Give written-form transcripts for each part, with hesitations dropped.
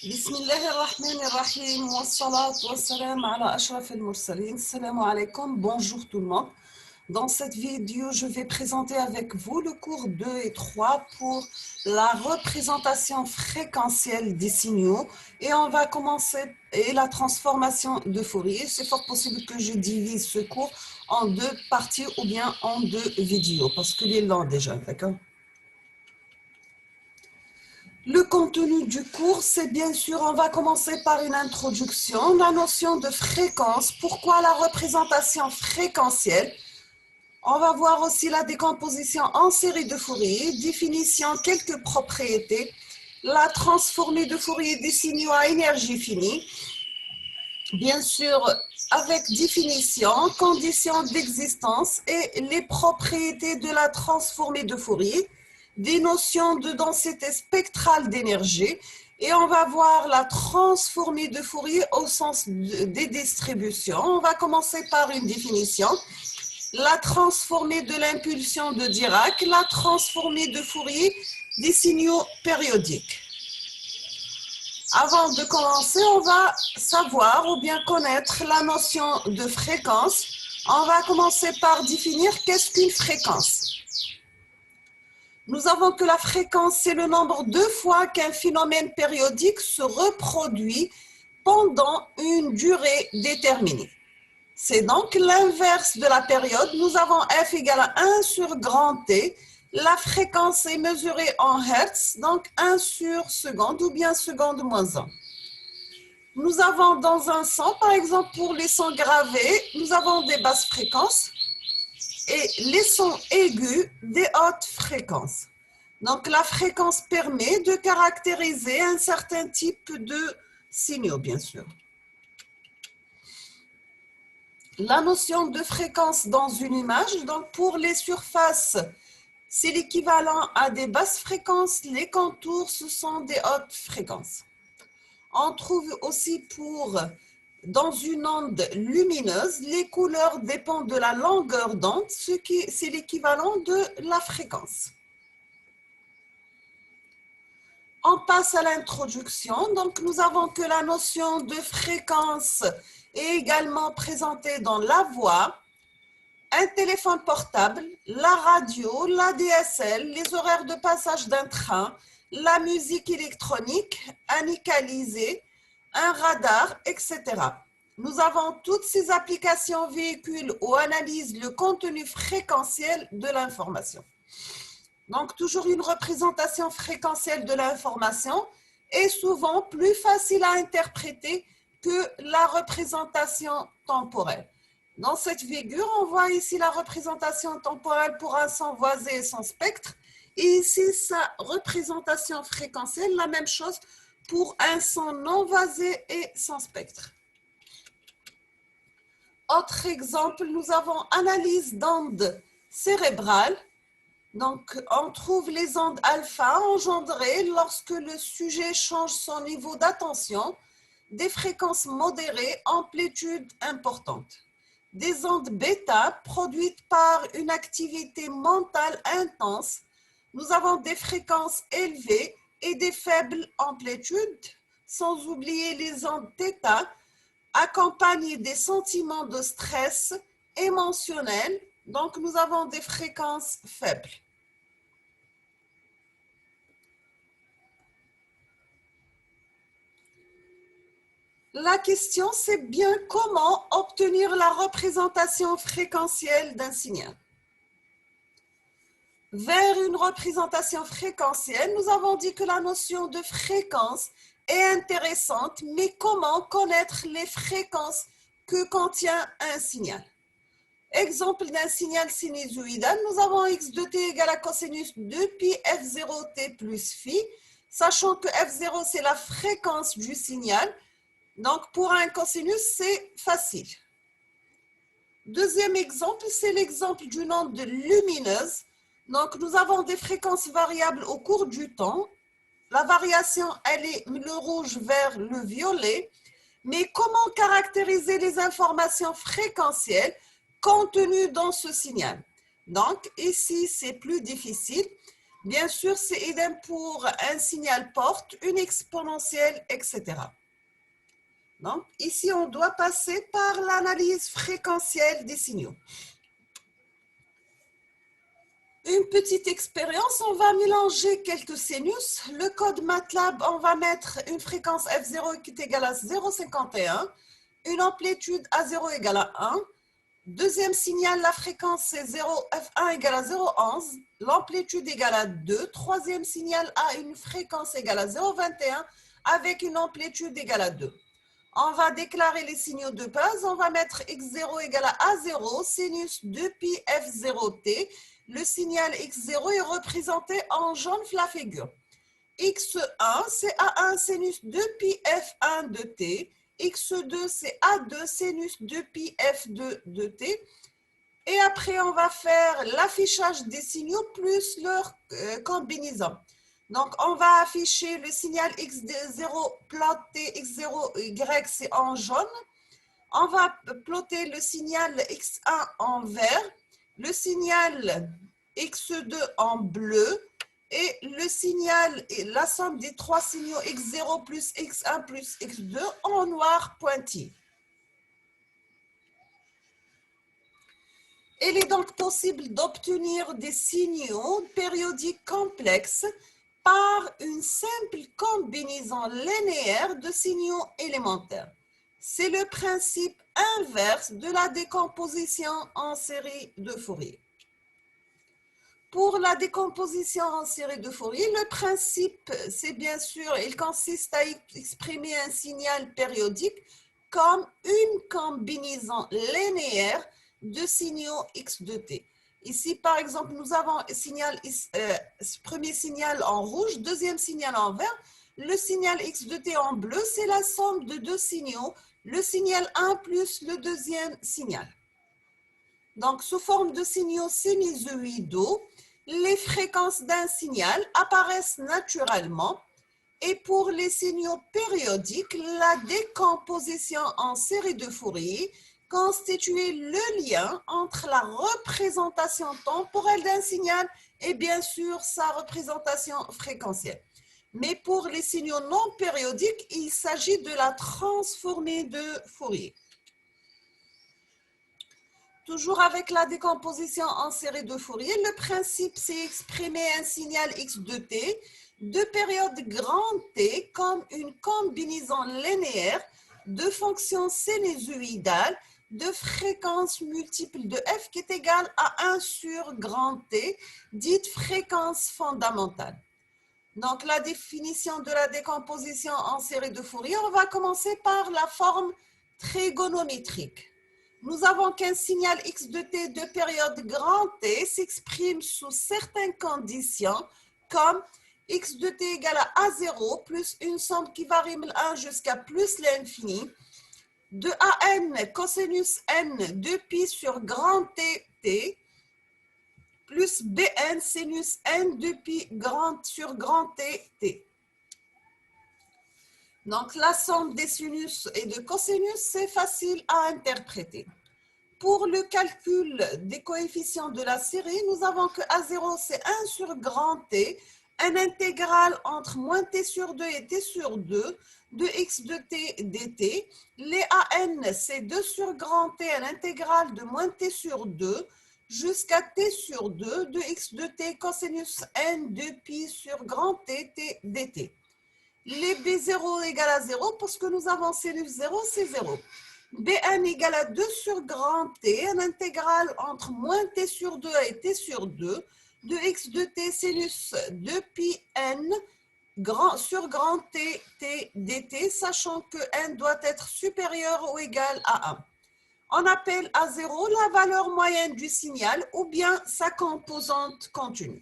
بسم الله الرحمن الرحيم والصلاة والسلام على أشرف المرسلين. Assalamu alaikum, bonjour tout le monde. Dans cette vidéo, je vais présenter avec vous le cours 2 et 3 pour la représentation fréquentielle des signaux. Et on va commencer et la transformation de Fourier. C'est fort possible que je divise ce cours en deux parties ou bien en deux vidéos parce qu'il est long déjà, d'accord? Le contenu du cours, c'est bien sûr, on va commencer par une introduction, la notion de fréquence, pourquoi la représentation fréquentielle. On va voir aussi la décomposition en série de Fourier, définition, quelques propriétés, la transformée de Fourier des signaux à énergie finie, bien sûr avec définition, conditions d'existence et les propriétés de la transformée de Fourier, des notions de densité spectrale d'énergie, et on va voir la transformée de Fourier au sens des distributions. On va commencer par une définition. La transformée de l'impulsion de Dirac, la transformée de Fourier des signaux périodiques. Avant de commencer, on va savoir ou bien connaître la notion de fréquence. On va commencer par définir qu'est-ce qu'une fréquence. Nous avons que la fréquence, c'est le nombre de fois qu'un phénomène périodique se reproduit pendant une durée déterminée. C'est donc l'inverse de la période. Nous avons f égale à 1 sur grand T. La fréquence est mesurée en hertz, donc 1 sur seconde ou bien seconde moins 1. Nous avons dans un son, par exemple pour les sons gravés, nous avons des basses fréquences et les sons aigus des hautes fréquences. Donc la fréquence permet de caractériser un certain type de signaux, bien sûr. La notion de fréquence dans une image, donc pour les surfaces, c'est l'équivalent à des basses fréquences, les contours, ce sont des hautes fréquences. On trouve aussi dans une onde lumineuse, les couleurs dépendent de la longueur d'onde, c'est l'équivalent de la fréquence. On passe à l'introduction. Donc, nous avons que la notion de fréquence est également présentée dans la voix, un téléphone portable, la radio, l'ADSL, les horaires de passage d'un train, la musique électronique, un équalisé, un radar, etc. Nous avons toutes ces applications véhiculent ou analysent le contenu fréquentiel de l'information. Donc, toujours une représentation fréquentielle de l'information est souvent plus facile à interpréter que la représentation temporelle. Dans cette figure, on voit ici la représentation temporelle pour un son voisé et son spectre. Et ici, sa représentation fréquentielle, la même chose pour un son non voisé et son spectre. Autre exemple, nous avons analyse d'ondes cérébrales. Donc, on trouve les ondes alpha engendrées lorsque le sujet change son niveau d'attention, des fréquences modérées, amplitude importante. Des ondes bêta produites par une activité mentale intense. Nous avons des fréquences élevées et des faibles amplitudes, sans oublier les ondes θ, accompagnées des sentiments de stress émotionnel. Donc, nous avons des fréquences faibles. La question, c'est bien comment obtenir la représentation fréquentielle d'un signal. Vers une représentation fréquentielle, nous avons dit que la notion de fréquence est intéressante, mais comment connaître les fréquences que contient un signal? Exemple d'un signal sinusoïdal, nous avons x de t égale à cosinus de pi f0t plus phi, sachant que f0 c'est la fréquence du signal. Donc, pour un cosinus, c'est facile. Deuxième exemple, c'est l'exemple d'une onde lumineuse. Donc, nous avons des fréquences variables au cours du temps. La variation, elle est le rouge vers le violet. Mais comment caractériser les informations fréquentielles contenues dans ce signal? Donc, ici, c'est plus difficile. Bien sûr, c'est idem pour un signal porte, une exponentielle, etc. Donc, ici, on doit passer par l'analyse fréquentielle des signaux. Une petite expérience, on va mélanger quelques sinus. Le code MATLAB, on va mettre une fréquence F0 qui est égale à 0,51, une amplitude A0 égale à 1. Deuxième signal, la fréquence c'est 0, F1 égale à 0,11, l'amplitude égale à 2. Troisième signal a une fréquence égale à 0,21 avec une amplitude égale à 2. On va déclarer les signaux de base. On va mettre x0 égale à A0, sinus 2pi F0t. Le signal x0 est représenté en jaune la figure. x1, c'est A1 sinus 2pi F1 de t. x2, c'est A2 sinus 2pi F2 de t. Et après, on va faire l'affichage des signaux plus leur combinaison. Donc, on va afficher le signal x0 ploté, x0, y, c'est en jaune. On va ploter le signal x1 en vert, le signal x2 en bleu et le signal, la somme des trois signaux x0 plus x1 plus x2 en noir pointillé. Il est donc possible d'obtenir des signaux périodiques complexes par une simple combinaison linéaire de signaux élémentaires. C'est le principe inverse de la décomposition en série de Fourier. Pour la décomposition en série de Fourier, le principe, c'est bien sûr, il consiste à exprimer un signal périodique comme une combinaison linéaire de signaux x de t. Ici, par exemple, nous avons premier signal en rouge, deuxième signal en vert. Le signal x de t en bleu, c'est la somme de deux signaux, le signal 1 plus le deuxième signal. Donc, sous forme de signaux sinusoïdaux, les fréquences d'un signal apparaissent naturellement. Et pour les signaux périodiques, la décomposition en série de Fourier constituait le lien entre la représentation temporelle d'un signal et bien sûr sa représentation fréquentielle. Mais pour les signaux non périodiques, il s'agit de la transformée de Fourier. Toujours avec la décomposition en série de Fourier, le principe c'est exprimer un signal x de t de période grand T comme une combinaison linéaire de fonctions sinusoïdales de fréquence multiple de f qui est égale à 1 sur grand T, dite fréquence fondamentale. Donc, la définition de la décomposition en série de Fourier, on va commencer par la forme trigonométrique. Nous avons qu'un signal x de t de période grand T s'exprime sous certaines conditions comme x de t égale à A0 plus une somme qui varie de 1 jusqu'à plus l'infini de AN cosinus n de pi sur grand T, T plus BN sinus n de pi sur grand T, T. Donc, la somme des sinus et de cosinus, c'est facile à interpréter. Pour le calcul des coefficients de la série, nous avons que A0, c'est 1 sur grand T, un intégral entre moins T sur 2 et T sur 2 de x de T dt. Les AN, c'est 2 sur grand T, un intégral de moins T sur 2 jusqu'à T sur 2 de x de T cosinus n de pi sur grand T, T dt. Les B0 égale à 0 parce que nous avons sinus 0, c'est 0. Bn égale à 2 sur grand T, un intégral entre moins T sur 2 et T sur 2 de x de T sinus 2 pi n sur grand T, T dt, sachant que n doit être supérieur ou égal à 1. On appelle A0 la valeur moyenne du signal ou bien sa composante continue.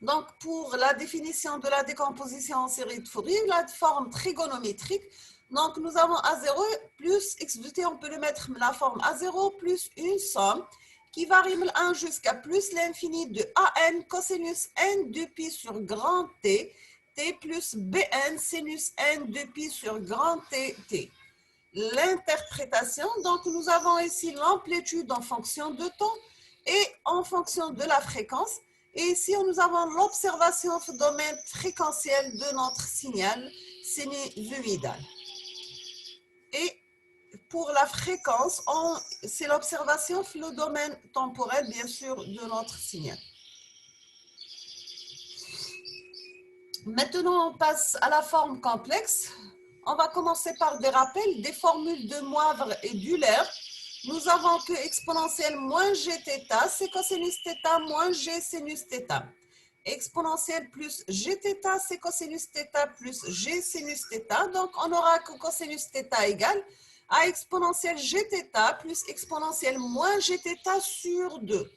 Donc, pour la définition de la décomposition en série de Fourier, la forme trigonométrique, donc nous avons A0 plus x de t, on peut le mettre la forme A0 plus une somme qui varie de 1 jusqu'à plus l'infini de AN cosinus n de pi sur grand T, T plus BN sinus n de pi sur grand T, T. L'interprétation, donc nous avons ici l'amplitude en fonction de temps et en fonction de la fréquence. Et ici, nous avons l'observation du domaine fréquentiel de notre signal sinusoïdal. Et pour la fréquence, c'est l'observation sur le domaine temporel, bien sûr, de notre signal. Maintenant, on passe à la forme complexe. On va commencer par des rappels des formules de Moivre et d'Euler. Nous avons que exponentielle moins g θ, c'est cosinus θ moins g sinus θ. Exponentielle plus g θ, c'est cosinus θ plus g sinus θ. Donc, on aura que cosinus θ égale à exponentielle g θ plus exponentielle moins g θ sur 2.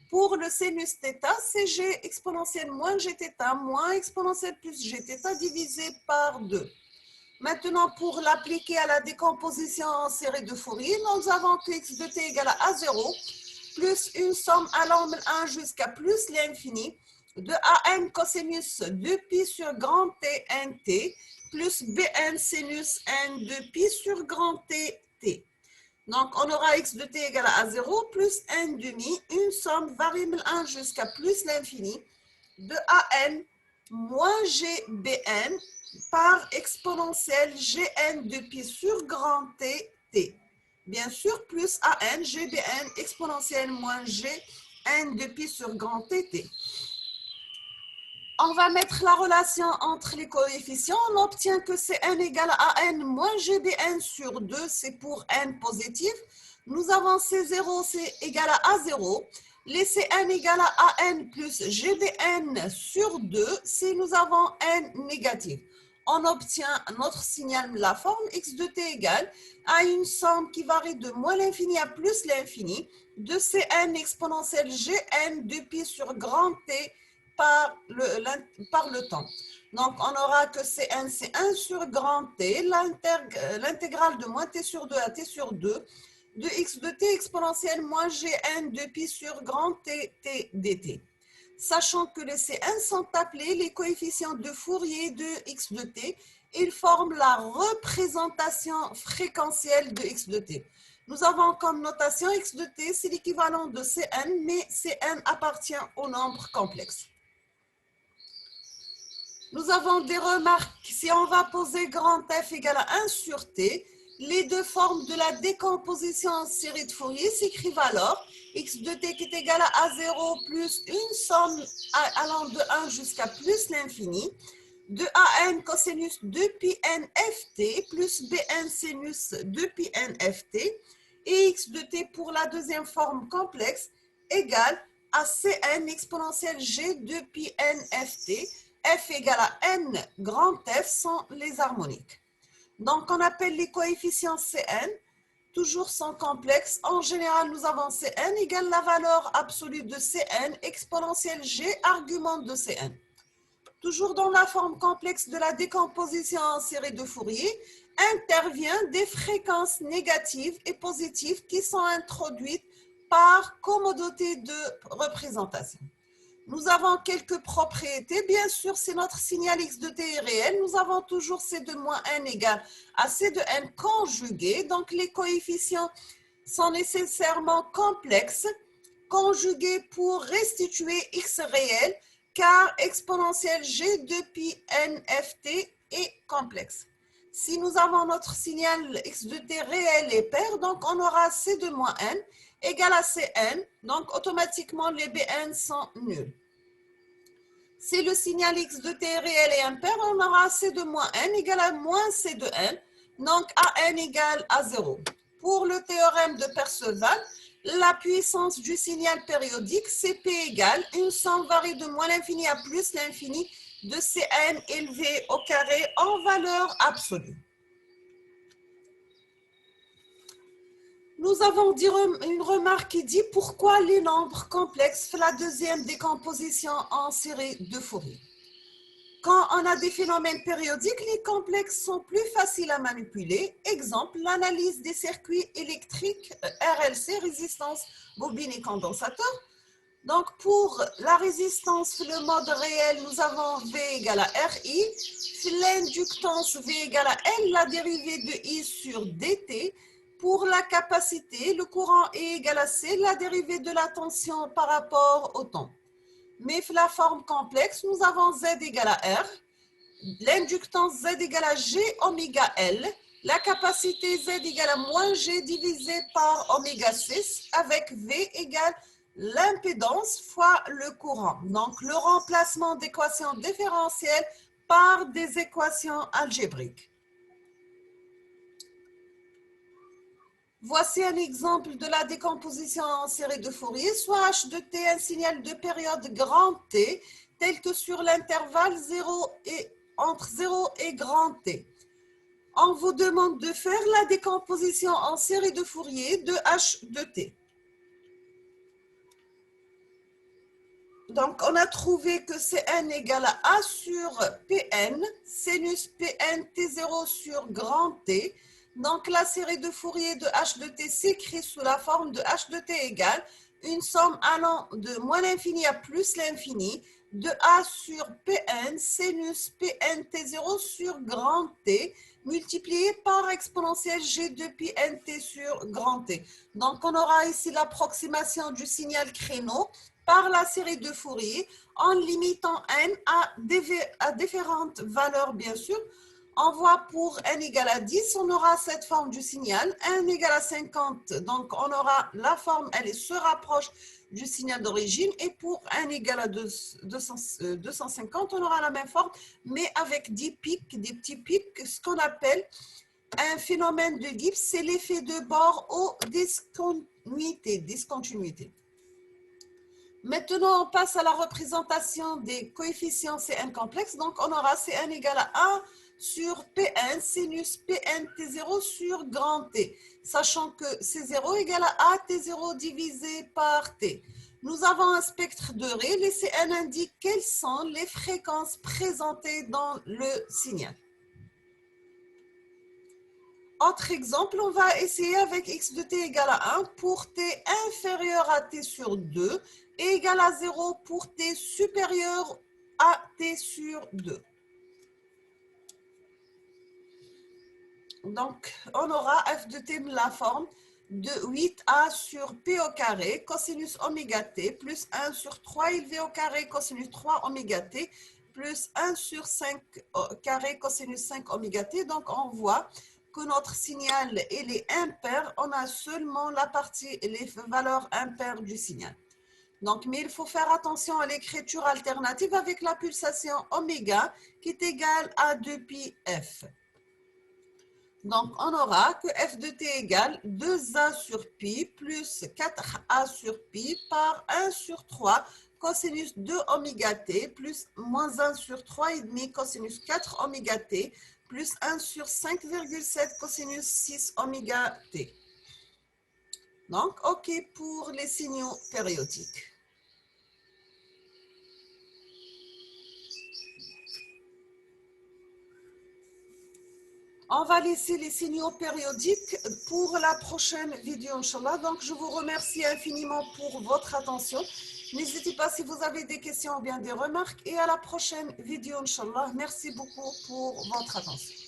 Pour le sinus θ, c'est g exponentielle moins g θ moins exponentielle plus g θ divisé par 2. Maintenant, pour l'appliquer à la décomposition en série de Fourier, nous avons que x de t égale à A0 plus une somme allant de 1 jusqu'à plus l'infini de an cosinus 2pi sur grand T nt plus bn sinus n de pi sur grand T t. Donc, on aura x de t égale à 0 plus n demi, une somme variable 1 jusqu'à plus l'infini de an moins gbn par exponentielle gn de pi sur grand T, t. Bien sûr, plus an gbn exponentielle moins gn de pi sur grand T, t. On va mettre la relation entre les coefficients. On obtient que Cn égale à an moins gbn sur 2, c'est pour n positif. Nous avons C0, c'est égal à A0. Les Cn égale à an plus gbn sur 2, si nous avons n négatif. On obtient notre signal de la forme x de t égale à une somme qui varie de moins l'infini à plus l'infini de Cn exponentielle gn de pi sur grand T par le temps. Donc, on aura que Cn, c'est 1 sur grand T, l'intégrale de moins T sur 2 à T sur 2, de x de T exponentielle moins Gn de pi sur grand T, T dt. Sachant que les Cn sont appelés les coefficients de Fourier de x de T, ils forment la représentation fréquentielle de x de T. Nous avons comme notation x de T, c'est l'équivalent de Cn, mais Cn appartient au nombre complexe. Nous avons des remarques. Si on va poser grand F égale à 1 sur T, les deux formes de la décomposition en série de Fourier s'écrivent alors x de T qui est égal à A0 plus une somme allant de 1 jusqu'à plus l'infini de an cosinus 2pi n ft plus bn sinus 2pi n ft et x de T pour la deuxième forme complexe égale à Cn exponentielle g 2pi n ft. F égale à n grand F sont les harmoniques. Donc, on appelle les coefficients Cn, toujours sont complexes. En général, nous avons Cn égale la valeur absolue de Cn exponentielle g argument de Cn. Toujours dans la forme complexe de la décomposition en série de Fourier, intervient des fréquences négatives et positives qui sont introduites par commodité de représentation. Nous avons quelques propriétés. Bien sûr, si notre signal x de t est réel, nous avons toujours c de moins n égale à c de n conjugué. Donc, les coefficients sont nécessairement complexes, conjugués pour restituer x réel, car exponentielle g de pi n ft est complexe. Si nous avons notre signal x de t réel et pair, donc on aura c de moins n égale à Cn, donc automatiquement les Bn sont nuls. Si le signal x de t est réel et impair, on aura C de moins n égale à moins C de n, donc An égale à 0. Pour le théorème de Perceval, la puissance du signal périodique, Cp égale une somme varie de moins l'infini à plus l'infini de Cn élevé au carré en valeur absolue. Nous avons dit une remarque qui dit pourquoi les nombres complexes font la deuxième décomposition en série de Fourier. Quand on a des phénomènes périodiques, les complexes sont plus faciles à manipuler. Exemple, l'analyse des circuits électriques RLC, résistance, bobine et condensateur. Donc, pour la résistance, le mode réel, nous avons V égale à RI. L'inductance V égale à L, la dérivée de I sur dt. Pour la capacité, le courant est égal à C, la dérivée de la tension par rapport au temps. Mais la forme complexe, nous avons Z égale à R, l'inductance Z égale à G oméga L, la capacité Z égale à moins G divisé par oméga 6 avec V égale l'impédance fois le courant. Donc, le remplacement d'équations différentielles par des équations algébriques. Voici un exemple de la décomposition en série de Fourier, soit h de t, un signal de période grand T, tel que sur l'intervalle entre 0 et grand T. On vous demande de faire la décomposition en série de Fourier de h de t. Donc, on a trouvé que Cn égale à A sur Pn, sinus Pn T0 sur grand T. Donc, la série de Fourier de h de t s'écrit sous la forme de h de t égale une somme allant de moins l'infini à plus l'infini de A sur Pn sinus Pn T0 sur grand T multiplié par exponentielle G de Pn T sur grand T. Donc, on aura ici l'approximation du signal créneau par la série de Fourier en limitant n à différentes valeurs, bien sûr. On voit pour n égale à 10, on aura cette forme du signal, n égale à 50, donc on aura la forme, elle se rapproche du signal d'origine, et pour n égale à 250, on aura la même forme, mais avec des pics, des petits pics, ce qu'on appelle un phénomène de Gibbs, c'est l'effet de bord aux discontinuités. Maintenant, on passe à la représentation des coefficients Cn complexes. Donc, on aura Cn égale à 1 sur Pn sinus Pn T0 sur grand T, sachant que C0 égale à A T0 divisé par T. Nous avons un spectre de Ré. Les Cn indiquent quelles sont les fréquences présentées dans le signal. Autre exemple, on va essayer avec x de t égale à 1 pour t inférieur à t sur 2 et égal à 0 pour t supérieur à t sur 2. Donc, on aura f de t la forme de 8a sur p au carré cosinus oméga t plus 1 sur 3 élevé au carré cosinus 3 oméga t plus 1 sur 5 carré cosinus 5 oméga t. Donc, on voit que notre signal est impair, on a seulement les valeurs impaires du signal. Donc, mais il faut faire attention à l'écriture alternative avec la pulsation oméga qui est égale à 2pi f. Donc, on aura que f de t égale 2a sur pi plus 4a sur pi par 1 sur 3 cosinus 2 oméga t plus moins 1 sur 3,5 cosinus 4 oméga t plus 1 sur 5,7 cosinus 6 oméga t. Donc, OK pour les signaux périodiques. On va laisser les signaux périodiques pour la prochaine vidéo, Inch'Allah. Donc, je vous remercie infiniment pour votre attention. N'hésitez pas si vous avez des questions ou bien des remarques. Et à la prochaine vidéo, Inch'Allah. Merci beaucoup pour votre attention.